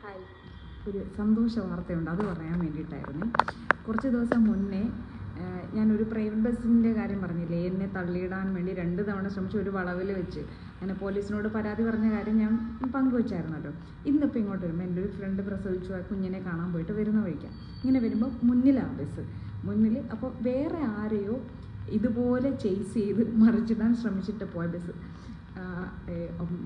Hi, ഒരു സന്തോഷ വാർത്തയുണ്ട്, അത് പറയാൻ വേണ്ടിയിട്ടായിരുന്നു. കുറച്ച് ദിവസം മുന്നേ ഞാനൊരു പ്രൈവറ്റ് ബസ്സിൻ്റെ കാര്യം പറഞ്ഞില്ലേ, എന്നെ തള്ളിയിടാൻ വേണ്ടി 2 തവണ ശ്രമിച്ചു, ഒരു വളവിൽ വെച്ച്. അങ്ങനെ പോലീസിനോട് പരാതി പറഞ്ഞ കാര്യം ഞാൻ പങ്കുവച്ചായിരുന്നല്ലോ. ഇന്നിപ്പോൾ ഇങ്ങോട്ട് വരുമ്പോൾ എൻ്റെ ഒരു ഫ്രണ്ട് പ്രസവിച്ചു, ആ കുഞ്ഞിനെ കാണാൻ പോയിട്ട് വരുന്ന വഴിക്കാം. ഇങ്ങനെ വരുമ്പോൾ മുന്നിലാണ് ബസ്, മുന്നിൽ. അപ്പോൾ വേറെ ആരെയോ ഇതുപോലെ ചേസ് ചെയ്ത് മറിച്ചിടാൻ ശ്രമിച്ചിട്ട് പോയ ബസ്.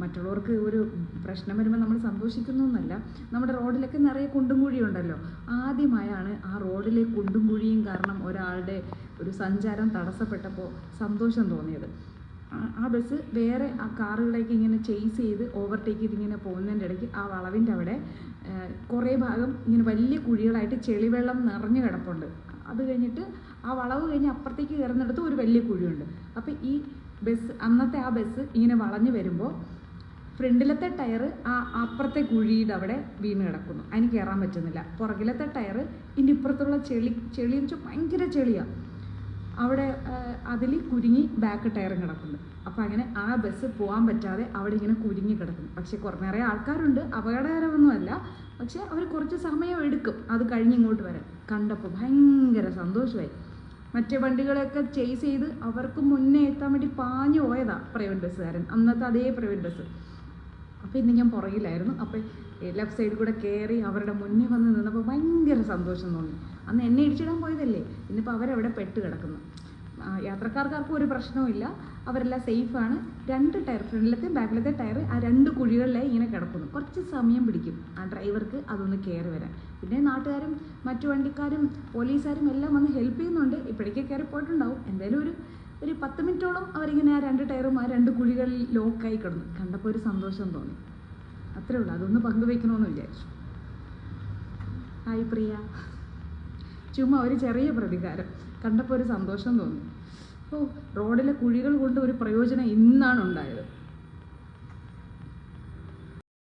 മറ്റുള്ളവർക്ക് ഒരു പ്രശ്നം വരുമ്പോൾ നമ്മൾ സന്തോഷിക്കുന്നു എന്നല്ല, നമ്മുടെ റോഡിലൊക്കെ നിറയെ കുണ്ടും കുഴിയും ഉണ്ടല്ലോ. ആദ്യമായാണ് ആ റോഡിലെ കുണ്ടും കുഴിയും കാരണം ഒരാളുടെ ഒരു സഞ്ചാരം തടസ്സപ്പെട്ടപ്പോൾ സന്തോഷം തോന്നിയത്. ആ ബസ് വേറെ ആ കാറുകളേക്ക് ഇങ്ങനെ ചേസ് ചെയ്ത് ഓവർടേക്ക് ചെയ്ത് ഇങ്ങനെ പോകുന്നതിൻ്റെ ഇടയ്ക്ക് ആ വളവിൻ്റെ അവിടെ കുറേ ഭാഗം ഇങ്ങനെ വലിയ കുഴികളായിട്ട് ചെളിവെള്ളം നിറഞ്ഞു കിടപ്പുണ്ട്. അത് കഴിഞ്ഞിട്ട് ആ വളവ് കഴിഞ്ഞ് അപ്പുറത്തേക്ക് കയറുന്നിടത്ത് ഒരു വലിയ കുഴിയുണ്ട്. അപ്പോൾ ഈ ബസ്, അന്നത്തെ ആ ബസ് ഇങ്ങനെ വളഞ്ഞു വരുമ്പോൾ ഫ്രണ്ടിലത്തെ ടയർ ആ അപ്പുറത്തെ കുഴിയുടെ അവിടെ വീണ് കിടക്കുന്നു, അതിന് കയറാൻ പറ്റുന്നില്ല. പുറകിലത്തെ ടയർ ഇനി ഇപ്പുറത്തുള്ള ചെളി വെച്ചാൽ ഭയങ്കര ചെളിയാണ്, അവിടെ അതിൽ കുരുങ്ങി ബാക്ക് ടയറും കിടക്കുന്നു. അപ്പോൾ അങ്ങനെ ആ ബസ് പോകാൻ പറ്റാതെ അവിടെ ഇങ്ങനെ കുരുങ്ങി കിടക്കുന്നു. പക്ഷേ നിറയെ ആൾക്കാരുണ്ട്, അപകടകരമൊന്നുമല്ല. പക്ഷേ അവർ കുറച്ച് സമയം എടുക്കും അത് കഴിഞ്ഞ് ഇങ്ങോട്ട് വരാൻ. കണ്ടപ്പോൾ ഭയങ്കര സന്തോഷമായി. മറ്റേ വണ്ടികളെയൊക്കെ ചേസ് ചെയ്ത് അവർക്ക് മുന്നേ എത്താൻ വേണ്ടി പാഞ്ഞു പോയതാണ് പ്രൈവറ്റ് ബസ്സുകാരൻ, അന്നത്തെ അതേ പ്രൈവറ്റ് ബസ്. അപ്പോൾ ഇന്ന് ഞാൻ പുറകിലായിരുന്നു. അപ്പോൾ ലെഫ്റ്റ് സൈഡിൽ കൂടെ കയറി അവരുടെ മുന്നേ വന്ന് നിന്നപ്പോൾ ഭയങ്കര സന്തോഷം തോന്നി. അന്ന് എന്നെ ഇടിച്ചിടാൻ പോയതല്ലേ, ഇന്നിപ്പോൾ അവരവിടെ പെട്ട് കിടക്കുന്നു. യാത്രക്കാർക്കാർക്കും ഒരു പ്രശ്നവുമില്ല, അവരെല്ലാം സേഫാണ്. 2 ടയർ, ഫ്രണ്ടിലത്തെയും ബാക്കിലത്തെ ടയർ ആ 2 കുഴികളിലായി ഇങ്ങനെ കിടക്കുന്നു. കുറച്ച് സമയം പിടിക്കും ആ ഡ്രൈവർക്ക് അതൊന്ന് കയറി വരാൻ. പിന്നെ നാട്ടുകാരും മറ്റു വണ്ടിക്കാരും പോലീസുകാരും എല്ലാം വന്ന് ഹെൽപ്പ് ചെയ്യുന്നുണ്ട്. ഇപ്പോഴേക്ക് കയറി പോയിട്ടുണ്ടാവും. എന്തായാലും ഒരു 10 മിനിറ്റോളം അവരിങ്ങനെ ആ 2 ടയറും ആ 2 കുഴികളിൽ ലോക്കായി കിടന്നു. കണ്ടപ്പോൾ ഒരു സന്തോഷം തോന്നി, അത്രേ ഉള്ളൂ. അതൊന്ന് പങ്കുവയ്ക്കണമെന്ന് വിചാരിച്ചു. ഹായ് പ്രിയ. ചുമ്മാ ഒരു ചെറിയ പ്രതികാരം, കണ്ടപ്പോൾ ഒരു സന്തോഷം തോന്നി. റോഡിലെ കുഴികൾ കൊണ്ട് ഒരു പ്രയോജനം ഇന്നാണ് ഉണ്ടായത്.